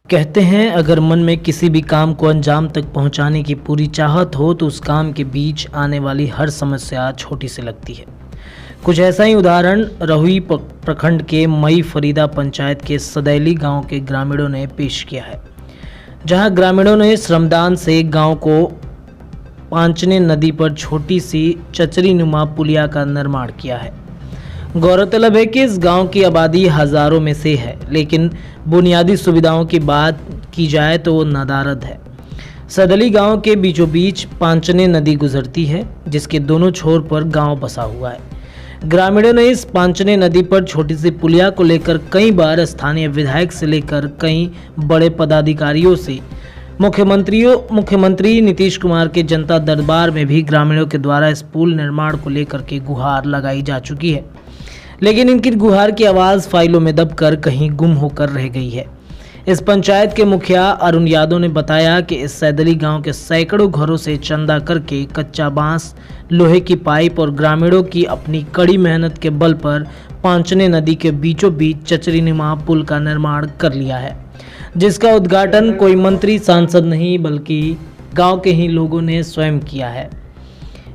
कहते हैं अगर मन में किसी भी काम को अंजाम तक पहुंचाने की पूरी चाहत हो तो उस काम के बीच आने वाली हर समस्या छोटी सी लगती है। कुछ ऐसा ही उदाहरण रहुई प्रखंड के मई फरीदा पंचायत के सदैली गांव के ग्रामीणों ने पेश किया है, जहां ग्रामीणों ने श्रमदान से गांव को पांचने नदी पर छोटी सी चचरी नुमा पुलिया का निर्माण किया है। गौरतलब है कि इस गांव की आबादी हजारों में से है, लेकिन बुनियादी सुविधाओं की बात की जाए तो वो नदारद है। सदली गांव के बीचों बीच पांचने नदी गुजरती है, जिसके दोनों छोर पर गांव बसा हुआ है। ग्रामीणों ने इस पांचने नदी पर छोटी सी पुलिया को लेकर कई बार स्थानीय विधायक से लेकर कई बड़े पदाधिकारियों से मुख्यमंत्री नीतीश कुमार के जनता दरबार में भी ग्रामीणों के द्वारा इस पुल निर्माण को लेकर के गुहार लगाई जा चुकी है, लेकिन इनकी गुहार की आवाज़ फाइलों में दबकर कहीं गुम होकर रह गई है। इस पंचायत के मुखिया अरुण यादव ने बताया कि इस सैदली गांव के सैकड़ों घरों से चंदा करके कच्चा बांस, लोहे की पाइप और ग्रामीणों की अपनी कड़ी मेहनत के बल पर पांचने नदी के बीचों बीच चचरी नुमा पुल का निर्माण कर लिया है, जिसका उद्घाटन कोई मंत्री सांसद नहीं बल्कि गाँव के ही लोगों ने स्वयं किया है,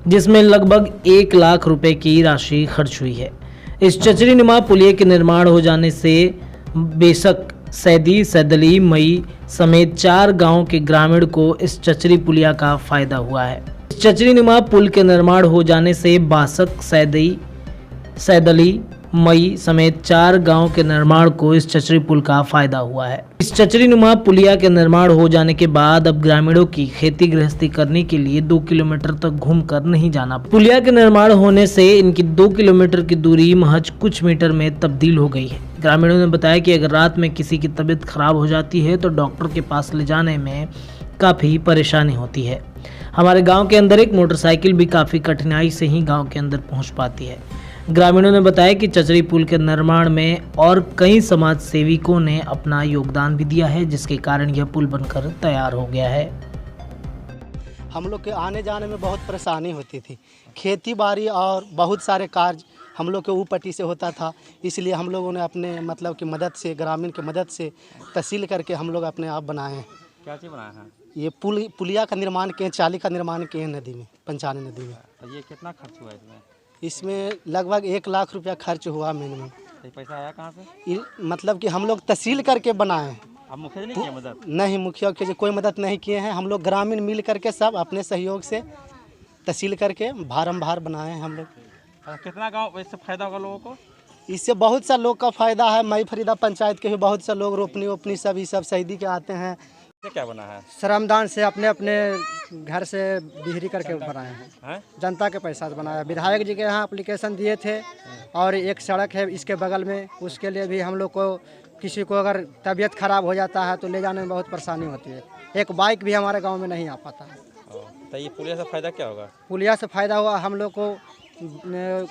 जिसमें लगभग 1 लाख रुपए की राशि खर्च हुई है। इस चचरी नुमा पुलिया के निर्माण हो जाने से बेशक सैदी, सैदली, मई समेत 4 गांव के ग्रामीण को इस चचरी पुलिया का फायदा हुआ है। इस चचरी नुमा पुल के निर्माण हो जाने से बासक, सैदी, सैदली, मई समेत 4 गांव के निर्माण को इस चचरी पुल का फायदा हुआ है। इस चचरी नुमा पुलिया के निर्माण हो जाने के बाद अब ग्रामीणों की खेती गृहस्थी करने के लिए 2 किलोमीटर तक घूमकर नहीं जाना। पुलिया के निर्माण होने से इनकी 2 किलोमीटर की दूरी महज कुछ मीटर में तब्दील हो गई है। ग्रामीणों ने बताया कि अगर रात में किसी की तबीयत खराब हो जाती है तो डॉक्टर के पास ले जाने में काफ़ी परेशानी होती है। हमारे गाँव के अंदर एक मोटरसाइकिल भी काफ़ी कठिनाई से ही गाँव के अंदर पहुँच पाती है। ग्रामीणों ने बताया कि चचरी पुल के निर्माण में और कई समाज सेविकों ने अपना योगदान भी दिया है, जिसके कारण यह पुल बनकर तैयार हो गया है। हम लोग के आने जाने में बहुत परेशानी होती थी। खेती बाड़ी और बहुत सारे कार्य हम लोग के ऊपट्टी से होता था, इसलिए हम लोगों ने अपने मतलब की मदद से, ग्रामीण की मदद से तहसील करके हम लोग अपने आप बनाए हैं। क्या चीज़ बनाया है? ये पुलिया का निर्माण किए, चाली का निर्माण किए नदी में, पंचाने नदी में। तो ये कितना खर्च हुआ इसमें? इसमें लगभग 1 लाख रुपया खर्च हुआ मिनिमम। तो पैसा आया कहाँ से? मतलब कि हम लोग तहसील करके बनाए हैं। अब मुखिया ने नहीं किया मदद? नहीं, मुखिया के कोई मदद नहीं किए हैं। हम लोग ग्रामीण मिल करके सब अपने सहयोग से तहसील करके भारम-भार बनाए हैं हम लोग। कितना गाँव इससे फ़ायदा होगा लोगों को? इससे बहुत सा लोग का फ़ायदा है। मई फरीदा पंचायत के भी बहुत सा लोग रोपनी सब ये सब शहीदी के आते हैं। क्या बना है? श्रमदान से अपने अपने घर से बिहरी करके बनाए हैं। जनता के पैसा से बनाया। विधायक जी के यहाँ एप्लीकेशन दिए थे और एक सड़क है इसके बगल में, उसके लिए भी हम लोग को किसी को अगर तबीयत खराब हो जाता है तो ले जाने में बहुत परेशानी होती है। एक बाइक भी हमारे गांव में नहीं आ पाता है। तो ये पुलिया से फ़ायदा क्या होगा? पुलिया से फ़ायदा हुआ हम लोग को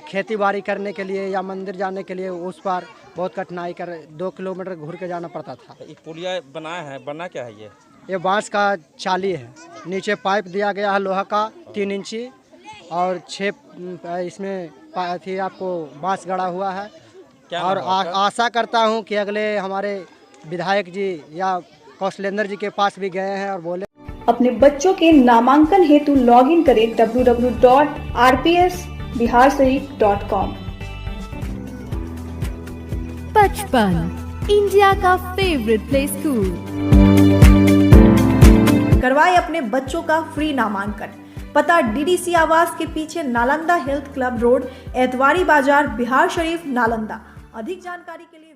खेती बाड़ी करने के लिए या मंदिर जाने के लिए उस पार बहुत कठिनाई कर 2 किलोमीटर घूर के जाना पड़ता था। ये पुलिया बनाया है, बनना क्या है? ये बांस का चाली है, नीचे पाइप दिया गया है लोहा का 3 इंची और 6 इसमें थी आपको बांस गड़ा हुआ है। और आशा करता हूँ कि अगले हमारे विधायक जी या कौशलेंद्र जी के पास भी गए हैं और बोले। अपने बच्चों के नामांकन हेतु लॉगिन करें www.rpsbiharshariff.com। बचपन इंडिया का फेवरेट प्ले स्कूल। करवाए अपने बच्चों का फ्री नामांकन। पता डीडीसी आवास के पीछे, Nalanda health club road, Etwari बाजार, बिहार शरीफ, नालंदा। अधिक जानकारी के लिए